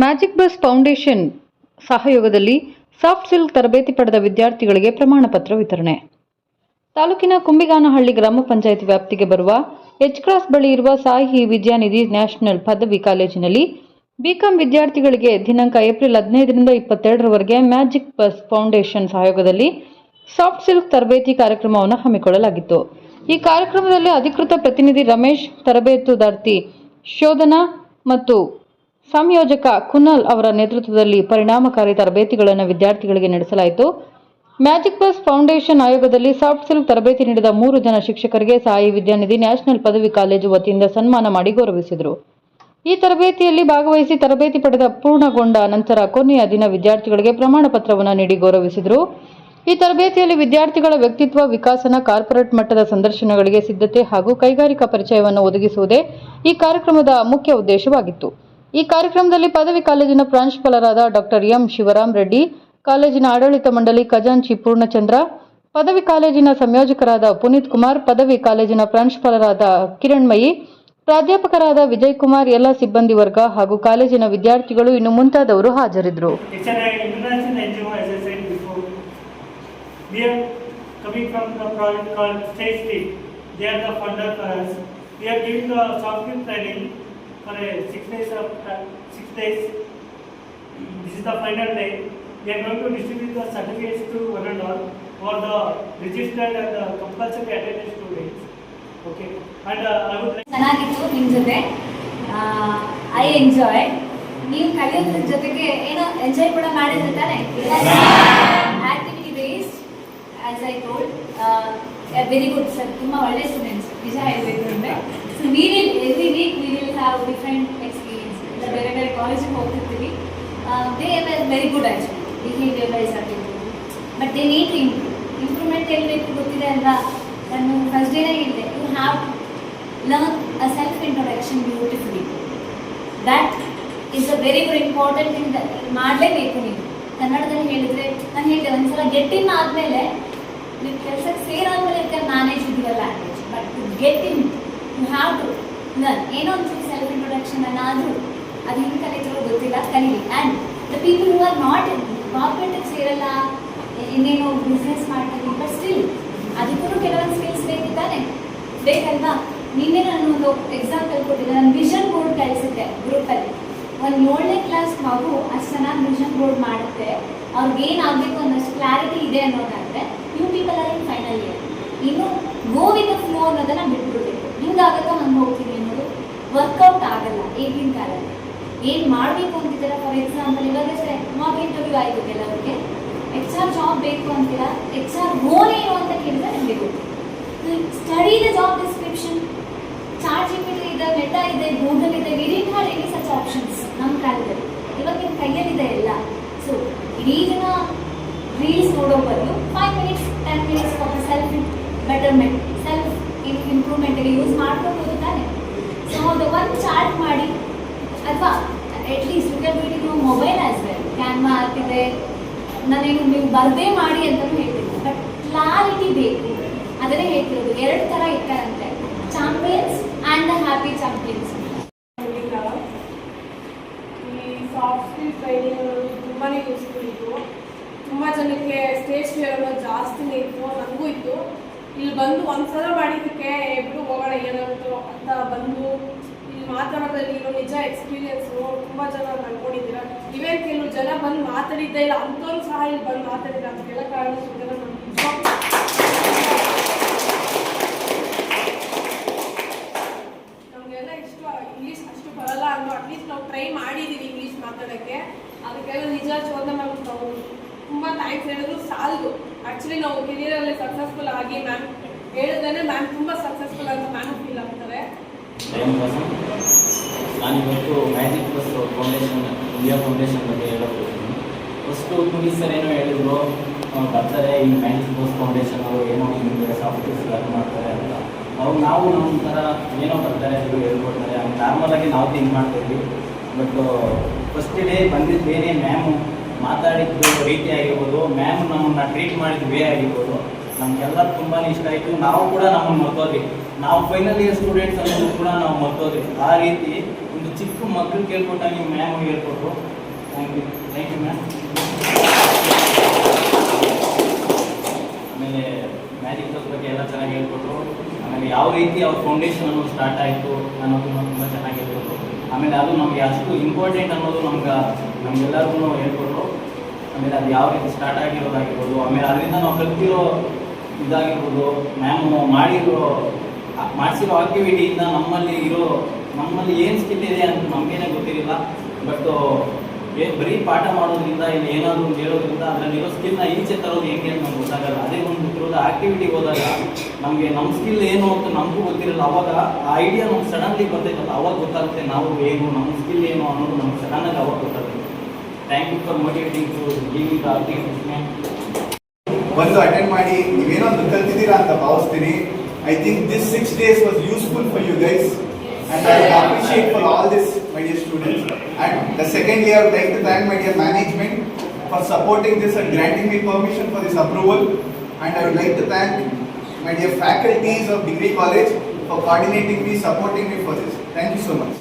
Magic Bus foundation ಸಹಯೋಗದಲ್ಲಿ soft ಸಿಲ್ಕ್ ತರಬೇತಿ ಪಡೆದ ವಿದ್ಯಾರ್ಥಿಗಳಿಗೆ ಪ್ರಮಾಣ ಪತ್ರ ವಿತರಣೆ. ತಾಲೂಕಿನ ಕುಂಬಿಗಾನಹಳ್ಳಿ ಗ್ರಾಮ ಪಂಚಾಯತ್ ವ್ಯಾಪ್ತಿಗೆ ಬರುವ ಎಚ್ ಕ್ರಾಸ್ ಬಳಿ ಇರುವ ಸಾಯಿ ವಿದ್ಯಾನಿಧಿ ನ್ಯಾಷನಲ್ ಪದವಿ ಕಾಲೇಜಿನಲ್ಲಿ ಬಿಕಾಂ ವಿದ್ಯಾರ್ಥಿಗಳಿಗೆ ದಿನಾಂಕ ಏಪ್ರಿಲ್ 15ರಿಂದ 22ರವರೆಗೆ ಮ್ಯಾಜಿಕ್ ಬಸ್ ಫೌಂಡೇಶನ್ ಸಹಯೋಗದಲ್ಲಿ ಸಾಫ್ಟ್ ಸಿಲ್ಕ್ ತರಬೇತಿ ಕಾರ್ಯಕ್ರಮವನ್ನು ಹಮ್ಮಿಕೊಳ್ಳಲಾಗಿತ್ತು. ಈ ಕಾರ್ಯಕ್ರಮದಲ್ಲಿ ಅಧಿಕೃತ ಪ್ರತಿನಿಧಿ ರಮೇಶ್, ತರಬೇತುದಾರ್ತಿ ಶೋಧನಾ ಮತ್ತು ಸಂಯೋಜಕ ಕುನಾಲ್ ಅವರ ನೇತೃತ್ವದಲ್ಲಿ ಪರಿಣಾಮಕಾರಿ ತರಬೇತಿಗಳನ್ನು ವಿದ್ಯಾರ್ಥಿಗಳಿಗೆ ನಡೆಸಲಾಯಿತು. ಮ್ಯಾಜಿಕ್ ಬಸ್ ಫೌಂಡೇಶನ್ ಆಯೋಗದಲ್ಲಿ ಸಾಫ್ಟ್ ಸಿಲ್ಕ್ ತರಬೇತಿ ನೀಡಿದ 3 ಜನ ಶಿಕ್ಷಕರಿಗೆ ಸಾಯಿ ವಿದ್ಯಾನಿಧಿ ನ್ಯಾಷನಲ್ ಪದವಿ ಕಾಲೇಜು ವತಿಯಿಂದ ಸನ್ಮಾನ ಮಾಡಿ ಗೌರವಿಸಿದರು. ಈ ತರಬೇತಿಯಲ್ಲಿ ಭಾಗವಹಿಸಿ ತರಬೇತಿ ಪಡೆದ ಪೂರ್ಣಗೊಂಡ ನಂತರ ಕೊನೆಯ ದಿನ ವಿದ್ಯಾರ್ಥಿಗಳಿಗೆ ಪ್ರಮಾಣ ಪತ್ರವನ್ನು ನೀಡಿ ಗೌರವಿಸಿದರು. ಈ ತರಬೇತಿಯಲ್ಲಿ ವಿದ್ಯಾರ್ಥಿಗಳ ವ್ಯಕ್ತಿತ್ವ ವಿಕಾಸನ, ಕಾರ್ಪೊರೇಟ್ ಮಟ್ಟದ ಸಂದರ್ಶನಗಳಿಗೆ ಸಿದ್ಧತೆ ಹಾಗೂ ಕೈಗಾರಿಕಾ ಪರಿಚಯವನ್ನು ಒದಗಿಸುವುದೇ ಈ ಕಾರ್ಯಕ್ರಮದ ಮುಖ್ಯ ಉದ್ದೇಶವಾಗಿತ್ತು. ಈ ಕಾರ್ಯಕ್ರಮದಲ್ಲಿ ಪದವಿ ಕಾಲೇಜಿನ ಪ್ರಾಂಶುಪಾಲರಾದ ಡಾಕ್ಟರ್ ಎಂ ಶಿವರಾಮ್ ರೆಡ್ಡಿ, ಕಾಲೇಜಿನ ಆಡಳಿತ ಮಂಡಳಿ ಖಜಾಂಚಿ ಪೂರ್ಣಚಂದ್ರ, ಪದವಿ ಕಾಲೇಜಿನ ಸಂಯೋಜಕರಾದ ಪುನೀತ್ ಕುಮಾರ್, ಪದವಿ ಕಾಲೇಜಿನ ಪ್ರಾಂಶುಪಾಲರಾದ ಕಿರಣ್ಮಯಿ, ಪ್ರಾಧ್ಯಾಪಕರಾದ ವಿಜಯ್ ಕುಮಾರ್, ಎಲ್ಲ ಸಿಬ್ಬಂದಿ ವರ್ಗ ಹಾಗೂ ಕಾಲೇಜಿನ ವಿದ್ಯಾರ್ಥಿಗಳು ಇನ್ನು ಮುಂತಾದವರು ಹಾಜರಿದ್ದರು. For 6 days. This is the final day. We are going to distribute the certificates to one and all for the registered and the compulsory attended students. Okay. And I would like. ಚೆನ್ನಾಗಿತ್ತು ನಿಮ್ಮ ಜೊತೆ. I enjoyed. ನೀವು ಕಲಿಯೋದ್ರ ಜೊತೆಗೆ ಏನೋ enjoy ಕೂಡ ಮಾಡಿದ್ರೆ ತಾನೆ. Activity based, as I told, very good sir. ತುಂಬಾ ಒಳ್ಳೆ ಸ್ಟೂಡೆಂಟ್ಸ್. ನಿಜ ಹೇಳಬೇಕು ಅಂದ್ರೆ. So every week we will have different experience. ಬೇರೆ ಬೇರೆ ಕಾಲೇಜಿಗೆ ಹೋಗ್ತಿರ್ತೀವಿ. They were very good actually. Behavior wise ಆಗಿರ್ಬೋದು. But they need to improve. Improvement ಎಲ್ಲಿ ಬೇಕು ಗೊತ್ತಿದೆ ಅಲ್ವಾ? ನಾನು ಫಸ್ಟ್ ಡೇನೇ ಹೇಳಿದೆ. You have to learn a self introduction beautifully. That is a very very important thing that ಮಾಡಲೇಬೇಕು ನೀವು. ಕನ್ನಡದಲ್ಲಿ ಹೇಳಿದ್ರೆ ನಾನು ಹೇಳಿದೆ ಒಂದ್ಸಲ ಗೆಟ್ ಇನ್ ಆದಮೇಲೆ ನೀವು ಕೆಲಸಕ್ಕೆ ಸೇರಾದ್ಮೇಲೆ you can manage with your language. But to get in you have to learn. ಏನೋ ಒಂದು ಸೆಲ್ಫ್ ಇಂಟ್ರೊಡಕ್ಷನ್ ಅನ್ನಾದರೂ ಅದು ಹಿಂಗೆ ಕಲಿತಿರೋ ಗೊತ್ತಿಲ್ಲ, ಕಲೀಲಿ. And the people who are not in ಕಾರ್ಪೊರೇಟಿಗೆ ಸೇರಲ್ಲ, ಇನ್ನೇನೋ ಬಿಸ್ನೆಸ್ ಮಾಡ್ತೀವಿ, ಬಟ್ ಸ್ಟಿಲ್ ಅದಕ್ಕೂ ಕೆಲವೊಂದು ಸ್ಕಿಲ್ಸ್ ಬೇಕಿದ್ದಾನೆ, ಬೇಕಲ್ವಾ? ನಿನ್ನೆ ನಾನು ಒಂದು ಎಕ್ಸಾಂಪಲ್ ಕೊಟ್ಟಿದ್ದೆ. ನಾನು ವಿಷನ್ ಬೋರ್ಡ್ ಕಲಿಸಿದ್ದೆ ಗ್ರೂಪಲ್ಲಿ. ಒಂದು 7ನೇ ಕ್ಲಾಸ್ ಮಗು ಅಷ್ಟು ಚೆನ್ನಾಗಿ ವಿಷನ್ ಬೋರ್ಡ್ ಮಾಡುತ್ತೆ, ಅವ್ರಿಗೆ ಏನಾಗಬೇಕು ಅನ್ನೋಷ್ಟು ಕ್ಲಾರಿಟಿ ಇದೆ ಅನ್ನೋದಾದರೆ you people are in final year. ಇನ್ನು ಗೋ ವಿತ್ ದ ಫ್ಲೋ ಅನ್ನೋದನ್ನು ಬಿಟ್ಬಿಡ್ಬೇಕು. ಹಿಂಗಾಗುತ್ತೋ ಹಂಗೆ ಹೋಗ್ತೀನಿ ಅನ್ನೋದು ವರ್ಕೌಟ್ ಆಗಲ್ಲ ಈಗಿನ ಕಾಲದಲ್ಲಿ. ಏನು ಮಾಡಬೇಕು ಅಂತಿದ್ದೀರಾ? ಫಾರ್ ಎಕ್ಸಾಂಪಲ್ ಇವಾಗಷ್ಟೇ ಮಾಕ್ ಇಂಟರ್ವ್ಯೂ ಆಯಿತು ಕೆಲವರಿಗೆ. HR ಜಾಬ್ ಬೇಕು ಅಂತೀರಾ, HR ರೋಲ್ ಏನು ಅಂತ ಕೇಳಿದ್ರೆ ನಿಮಗೆ ಗೊತ್ತು. Study the job description. Chat GPT ಇದೆ, ಮೆಟಾ ಇದೆ, ಗೂಗಲ್ ಇದೆ. We didn't have any such options ನಮ್ಮ ಕಾಲದಲ್ಲಿ. ಇವಾಗ ನಿಮ್ಮ ಕೈಯಲ್ಲಿದೆ ಎಲ್ಲ. ಸೊ ಇಡೀ ದಿನ ರೀಲ್ಸ್ ನೋಡೋ ಬದಲು 5 minutes 10 minutes for the self betterment, self ಇಂಪ್ರೂವ್ಮೆಂಟ್ಗೆ ಯೂಸ್ ಮಾಡ್ಕೋಬೋದು ತಾನೆ. ಸೊ ಅದು ಒಂದು ಚಾರ್ಟ್ ಮಾಡಿ, ಅಥವಾ at least you can do it in mobile as well. Canva app ಇದೆ. ನಾನೇನು ನೀವು ಬರದೇ ಮಾಡಿ ಅಂತಲೂ ಹೇಳ್ತೀನಿ, ಬಟ್ ಕ್ಲಾರಿಟಿ ಬೇಕು. ಅದನ್ನೇ ಹೇಳ್ತಿರೋದು. 2 ಥರ ಇರ್ತಾರಂತೆ, champions and the happy champions. ಈ ಸಾಫ್ಟ್ ಸ್ಕಿಲ್ ಟ್ರೈನಿಂಗ್ ತುಂಬಾ ಯೂಸ್ಫುಲ್ ಇತ್ತು. ತುಂಬ ಜನಕ್ಕೆ ಸ್ಟೇಜ್ ಫಿಯರ್ ಅನ್ನೋದು ಜಾಸ್ತಿನೇ ಇತ್ತು, ನನಗೂ ಇತ್ತು. ಇಲ್ಲಿ ಬಂದು ಒಂದ್ಸಲ ಮಾಡಿದ್ದಕ್ಕೆ ಎಬ್ರು ಹೋಗೋಣ ಏನಾಗುತ್ತೋ ಅಂತ ಬಂದು ಇಲ್ಲಿ ಮಾತಾಡೋದ್ರಲ್ಲಿ ಇರೋ ನಿಜ ಎಕ್ಸ್ಪೀರಿಯನ್ಸು ತುಂಬ ಜನ ಕಂಡ್ಕೊಂಡಿದ್ದೀರ. ಇವೇನು ಕೆಲವು ಜನ ಬಂದು ಮಾತಾಡಿದ್ದೇ ಇಲ್ಲ, ಅಂಥವ್ರು ಸಹ ಇಲ್ಲಿ ಬಂದು ಮಾತಾಡಿಲ್ಲ. ಅದಕ್ಕೆಲ್ಲ ಕಾರಣ ನಮಗೆಲ್ಲ ಇಷ್ಟ ಇಂಗ್ಲೀಷ್ ಅಷ್ಟು ಬರಲ್ಲ ಅನ್ನೋ ಅಟ್ಲೀಸ್ಟ್ ನಾವು ಟ್ರೈ ಮಾಡಿದ್ದೀವಿ ಇಂಗ್ಲೀಷ್ ಮಾತಾಡೋಕ್ಕೆ. ಅದಕ್ಕೆಲ್ಲ ನಿಜ ಶೋಧ ಮ್ಯಾಮ್ ನಾವು ತುಂಬ ಥ್ಯಾಂಕ್ಸ್ ಹೇಳಿದ್ರು ಸಾಲದು. ಆ್ಯಕ್ಚುಲಿ ನಾವು ಕೆರಿಯರಲ್ಲಿ ಸಕ್ಸಸ್ಫುಲ್ ಆಗಿ ಮ್ಯಾಮ್ ಹೇಳಿದ್ರೆ ಮ್ಯಾಮ್ ತುಂಬ ಸಕ್ಸಸ್ಫುಲ್ ಅಂತ ಮ್ಯಾಮ್ ಫೀಲ್ ಆಗ್ತಾರೆ. ನಾನಿವತ್ತು magic Bus foundation, India foundation ಬಗ್ಗೆ ಹೇಳೋಕ್ಕೋಗ್ತೀನಿ. ಫಸ್ಟು ಪುನೀತ್ ಸರ್ ಏನೋ ಹೇಳಿದ್ರು, ಬರ್ತಾರೆ ಈ ಮ್ಯಾಜಿಕ್ ಬಸ್ ಫೌಂಡೇಶನ್ ಅವರು ಏನೋ ನಿಮಗೆ ಸಾಫ್ಟ್ ಸ್ಕಿಲ್ಸ್ ಲರ್ನ್ ಮಾಡ್ತಾರೆ ಅಂತ. ನಾವು ನಮ್ಮ ಥರ ಏನೋ ಬರ್ತಾರೆ ಅದು ಹೇಳ್ಕೊಡ್ತಾರೆ, ಹಂಗೆ ನಾರ್ಮಲಾಗಿ ನಾವು ಥಿಂಕ್ ಮಾಡ್ತೀವಿ. ಬಟ್ ಫಸ್ಟ್ ಡೇ ಬಂದಿದ್ದು ಬೇರೆ, ಮ್ಯಾಮು ಮಾತಾಡಿದ್ದು ರೀತಿ ಆಗಿರ್ಬೋದು, ಮ್ಯಾಮ್ ನಮ್ಮನ್ನು ಟ್ರೀಟ್ ಮಾಡಿದ ವೇ ಆಗಿರ್ಬೋದು, ನಮಗೆಲ್ಲ ತುಂಬಾ ಇಷ್ಟ ಆಯಿತು. ನಾವು ಕೂಡ ನಮ್ಮನ್ನು ಮರ್ತೋದ್ವಿ, ನಾವು ಫೈನಲ್ ಇಯರ್ ಸ್ಟೂಡೆಂಟ್ಸ್ ಅನ್ನೋದು ಕೂಡ ನಾವು ಮರ್ತೋದ್ವಿ. ಆ ರೀತಿ ಒಂದು ಚಿಕ್ಕ ಮಕ್ಕಳು ಕೇಳ್ಕೊಟ್ಟಾಗ ನೀವು ಮ್ಯಾಮ್ ಹೇಳ್ಕೊಟ್ರು. Thank you ma'am. ಆಮೇಲೆ ಮ್ಯಾಜಿಕ್ ಬಸ್ ಬಗ್ಗೆ ಎಲ್ಲ ಚೆನ್ನಾಗಿ ಹೇಳ್ಕೊಟ್ರು. ಆಮೇಲೆ ಯಾವ ರೀತಿ ಅವ್ರ ಫೌಂಡೇಶನ್ ಅನ್ನೋದು ಸ್ಟಾರ್ಟ್ ಆಯಿತು ಅನ್ನೋದನ್ನು ತುಂಬ ಚೆನ್ನಾಗಿ ಹೇಳ್ಕೊಟ್ರು. ಆಮೇಲೆ ಅದು ನಮಗೆ ಅಷ್ಟು ಇಂಪಾರ್ಟೆಂಟ್ ಅನ್ನೋದು ನಮಗೆಲ್ಲರಿಗೂ ಹೇಳ್ಕೊಟ್ರು. ಆಮೇಲೆ ಅದು ಯಾವ ರೀತಿ ಸ್ಟಾರ್ಟ್ ಆಗಿರೋದಾಗಿರ್ಬೋದು, ಆಮೇಲೆ ಅದರಿಂದ ನಾವು ಕಲ್ತಿರೋ ಇದಾಗಿರ್ಬೋದು, ಮ್ಯಾಮ್ ಮಾಡಿಸಿರೋ ಆಕ್ಟಿವಿಟಿಯಿಂದ ನಮ್ಮಲ್ಲಿ ಏನು ಸ್ಕಿಲ್ ಇದೆ ಅಂತ ನಮಗೇನೆ ಗೊತ್ತಿರಲಿಲ್ಲ. ಬಟ್ ಬರೀ ಪಾಠ ಮಾಡೋದ್ರಿಂದ ಇಲ್ಲಿ ಏನಾದರೂ ಒಂದು ಹೇಳೋದ್ರಿಂದ ಅದರಲ್ಲಿರೋ ಸ್ಕಿಲ್ನ ಈಚೆ ತರೋದು ಹೆಂಗೆ ಅಂತ ನಮ್ಗೆ ಗೊತ್ತಾಗಲ್ಲ. ಅದೇ ಒಂದು ಗೊತ್ತಿರೋದು ಆಕ್ಟಿವಿಟಿಗೆ ಹೋದಾಗ ನಮಗೆ ನಮ್ಮ ಸ್ಕಿಲ್ ಏನು ಅಂತ ನಮಗೂ ಗೊತ್ತಿರಲ್ಲ. ಅವಾಗ ಆ ಐಡಿಯಾ ನಮ್ಗೆ ಸಡನ್ಲಿ ಬರ್ತೈತಲ್ಲ, ಅವಾಗ ಗೊತ್ತಾಗುತ್ತೆ ನಾವು ಏನು, ನಮ್ಮ ಸ್ಕಿಲ್ ಏನು ಅನ್ನೋದು ನಮ್ಗೆ ಸಡನ್ನಾಗಿ ಅವಾಗ ಗೊತ್ತಾಗುತ್ತೆ. Thank you for motivating to give it ಆಕ್ಟಿವಿಟೀಸ್ನೇ. ಬಂದು ಅಟೆಂಡ್ ಮಾಡಿ ನೀವೇನೋ ಒಂದು ಕಲ್ತಿದ್ದೀರಾ ಅಂತ ಭಾವಿಸ್ತೀನಿ. I think this 6 days was useful for you guys and I appreciate for all this, my dear students. And the secondly, I would like to thank my dear management for supporting this and granting me permission for this approval. And I would like to thank my dear faculties of Degree College for coordinating me, supporting me for this. Thank you so much.